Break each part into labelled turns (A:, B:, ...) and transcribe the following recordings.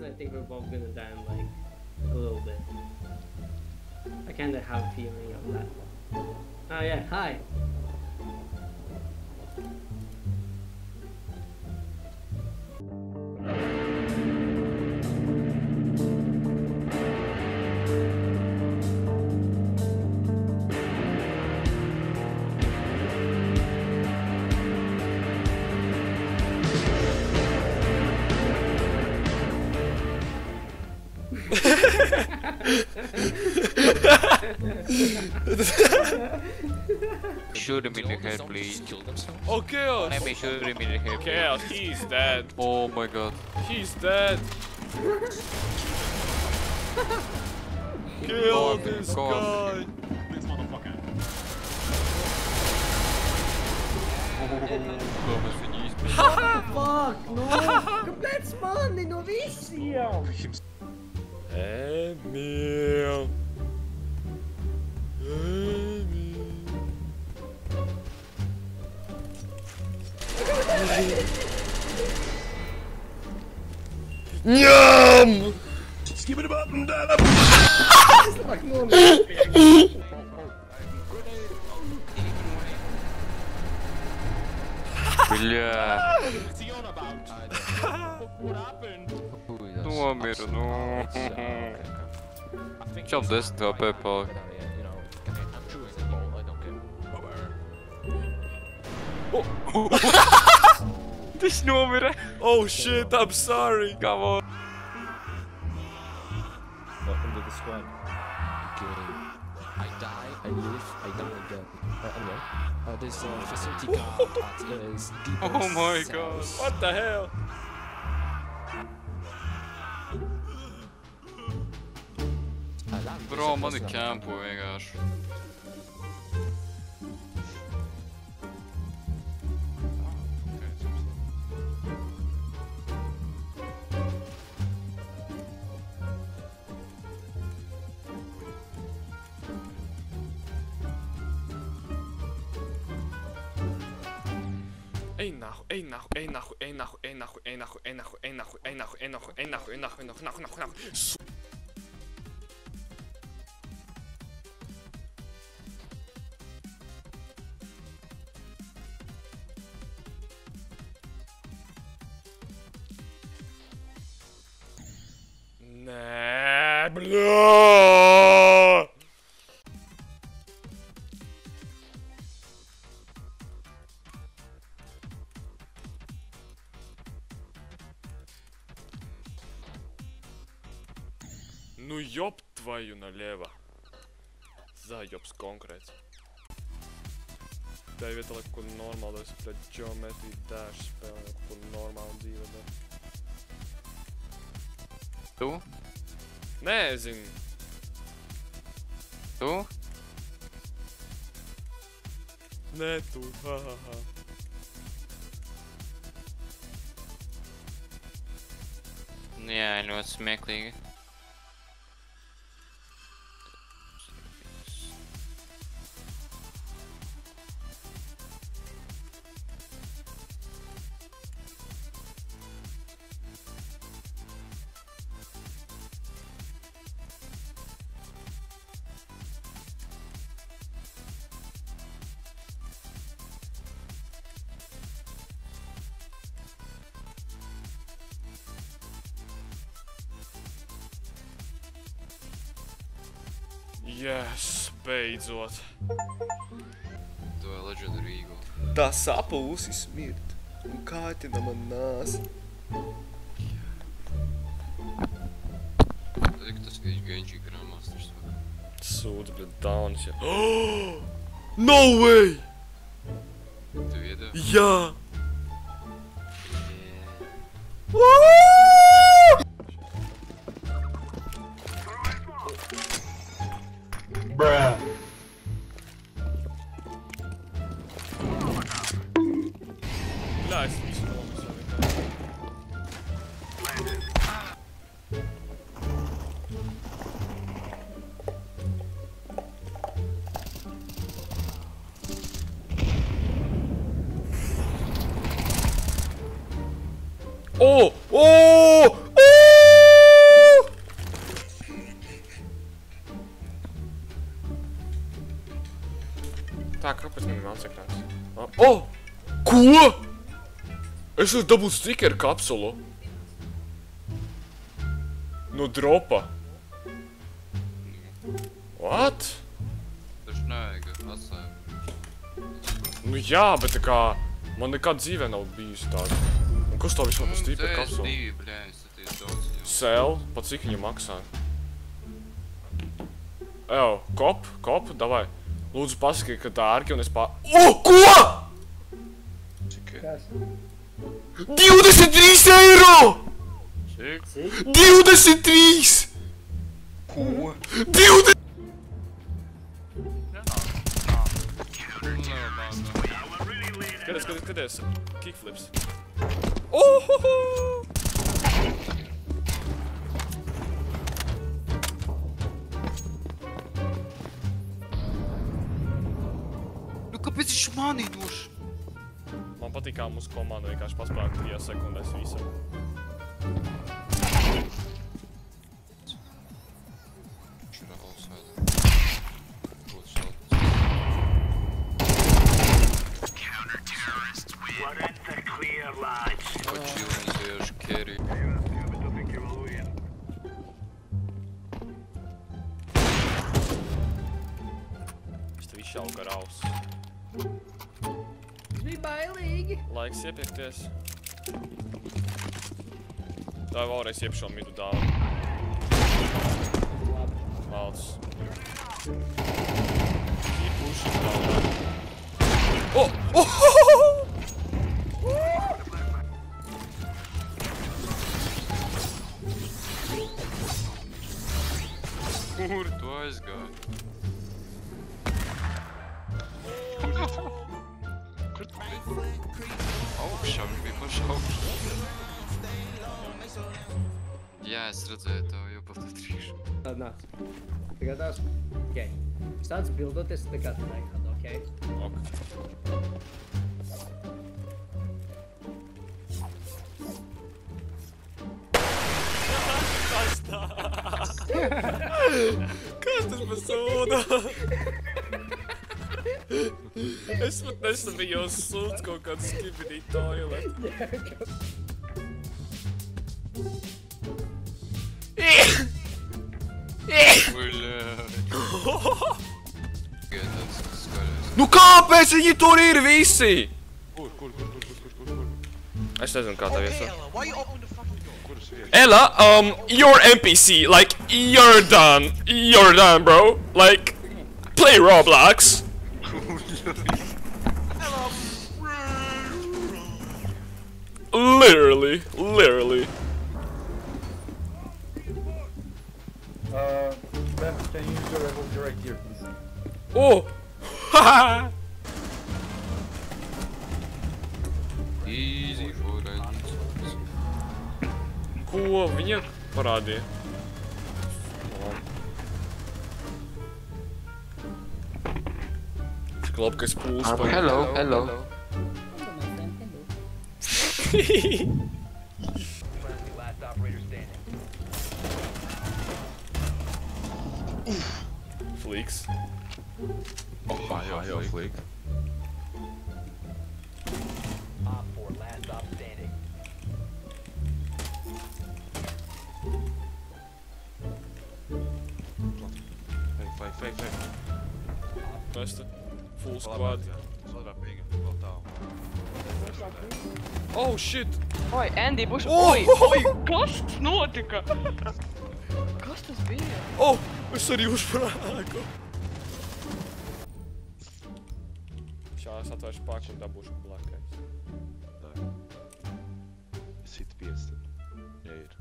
A: I think we're both gonna die in like a little bit. I kinda have a feeling of that. Oh yeah, hi!
B: Shoot him in the head, please.
C: Oh, Chaos!
B: Let me shoot him in the head.
C: Chaos, he's dead.
B: Oh my god.
C: He's dead. Kill this guy.
D: This motherfucker.
A: Fuck, no! Komplett spanning, novicium!
C: Emil. Yum!
D: Skip it up and down.
B: Бля.
D: What's he on about? What happened?
B: Ну, Амир, ну. Чем десь ТП пал? Ты ж не умер.
C: Oh shit, I'm sorry.
B: Come on.
E: Welcome to the squad. Okay. I die, I live, I die again. Anyway, this facility guard is
B: Oh my god.
C: What the hell?
B: Bro, man är camp på vägar.
C: Ey nacho, ey nacho, ey nacho, ey nacho, ey nacho, ey nacho, ey nacho, ey nacho, ey nacho, ey nacho, ey nacho, ey nacho, ey nacho, nacho, nacho, nacho. Ne, bля. Ну ёб твою налево. Zajops konkrēts. Tā ir vieta, lai ko normāli pret geometriju dash spēlē, ko normāli dzīvo dara.
B: Tu?
C: Nezinu.
B: Tu?
C: Nē, tu, ha, ha, ha.
B: Jā, ļoti smieklīgi.
C: Yes, beidzot.
B: To ir legendary eagle.
C: Tā sapulsi smirt un kātina man nāsi.
B: Cik tas, ka viņš Genji Grandmasters vai?
C: Sūdz, bļa, downs, ja. No way!
B: Tu iedevi?
C: Jā!
D: Bruh.
C: Bļā, es visu nomusu vienkārši. Oh! Oh! Oh! Kāpēc man ir melns ekrāns? Oh! Ko? Es varu dabūt stikeru kapsulu. No dropa. What?
B: Taču nevajag atstāju.
C: Nu jā, bet tā kā man nekad dzīvē nav bijusi tāda. Un kas tā vispār par stikeru kapsulu?
B: CS2, bļēj, tas daudz jau.
C: Sēl, pa cik viņa maksā? Ew, kop, davai. Lūdzu pasaki, ka tā ārki un es ko?!
B: Cik?
A: Kas?
C: 23 eiro!
B: Cik?
C: 23!
B: Ko?
C: 20! Skaties, kickflips. Ohoho!
B: Nu kāpēc viņš manī doš?
C: Man patīk, kā mūsu komanda vienkārši paspēlēt 3 sekundēs visam.
B: Viņš ir outside. Būtu šāds. Почил неизбежно керри.
C: Es tev izšauku ar ausu.
A: Tas bija bailīgi.
C: Laiks iepirkties. Tā jau vēlreiz iepšo midu dāvu. Malds. Ir puši dāvu.
B: Kur tu aizgāji? Kur tu biji? Augšā, viņš bija paši augšā. Jā, es redzēju tev jau pat atrīšu.
A: Tad nāc. Tagad tās. Ok. Sāc bildoties tā kā tu nekad, ok?
C: Ok. Kas tas par sūdu? Es pat nesavījos sūdz kaut kādu skibidī toiletu. Nu kāpēc viņi tur ir visi? Kur? Es nezinu, kā tā viesa. Ella, you're NPC, like, you're done, bro. Like, play Roblox. Literally.
F: Ben, can you use your revolver right here, please?
C: Oh! Haha!
B: Easy for that.
C: Ko viņa parādīja? Cik labi, ka es pūles par...
B: Hello.
C: Flīks.
B: Jā, flīk.
G: Fake.
C: Vesta. Full squad. Oh, shit!
H: Oi, Andy, būs...
C: Oh!
H: Oi, kas tas notika? Kas tas bija?
C: Oh! Es arī uzprāku! Šā es atvēršu paku un dabūšu blakais.
G: Sit 5. Ja ir.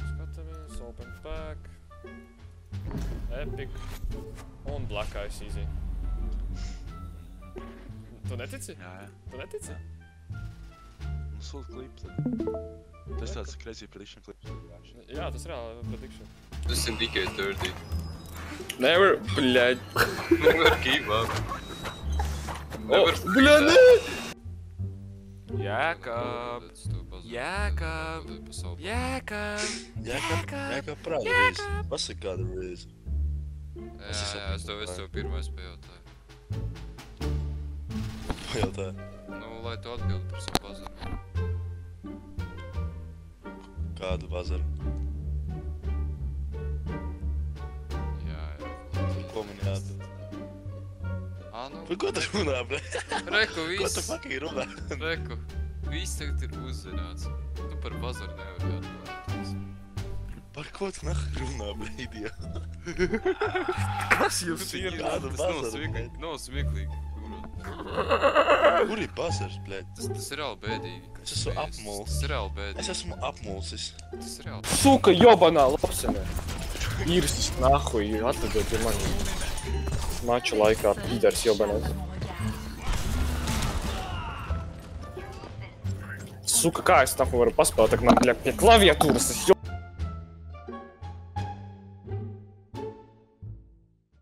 C: Skatamies, open pack. Epic. Un blakais easy. Tu netici?
G: Jā.
C: Tu netici?
G: Nu, sūta klips tad. Tas tāds crazy prediction klips.
C: Jā, tas reāli prediction.
B: Tas ir tikai 30.
C: Never, bļaļ.
B: Never give up. Never
C: Bļaļ, nē! Jākab! Jākab! Jākab!
G: Jākab, pravda reizi. Pasaka kādu reizi.
B: Jā, es tev pirmais pajautāju.
G: Pajautāju.
B: Nu, lai tu atbildi par savu bazaru.
G: Kādu bazaru?
B: Jā.
G: Ko man jādod?
B: Nu.
G: Par ko tu runā, bre?
B: Reku,
G: Ko
B: viss.
G: tu fucking runā?
B: Reku, viss tagad ir uzzināts. Tu par bazaru nevar atbildēt.
G: Par ko tu nahu runā, bre, idiot?
C: Kas jums ir?
G: Kādu bazaru, bre?
B: Nav smieklīgi.
G: Kur ir bazars, bre?
B: Tas ir reāli bēdīgi.
G: Es esmu apmuls.
B: Tas ir reāli bēdīgi.
G: Es esmu apmulsis.
B: Tas ir reāli.
C: Suka, jobanā lapsenē. Īrstis nahuj, atvedot pie mani. Maču laikā pīders jobanās. Suka, kā es nahuj varu paspēlēt, tak man, bļa, pie klaviatūras es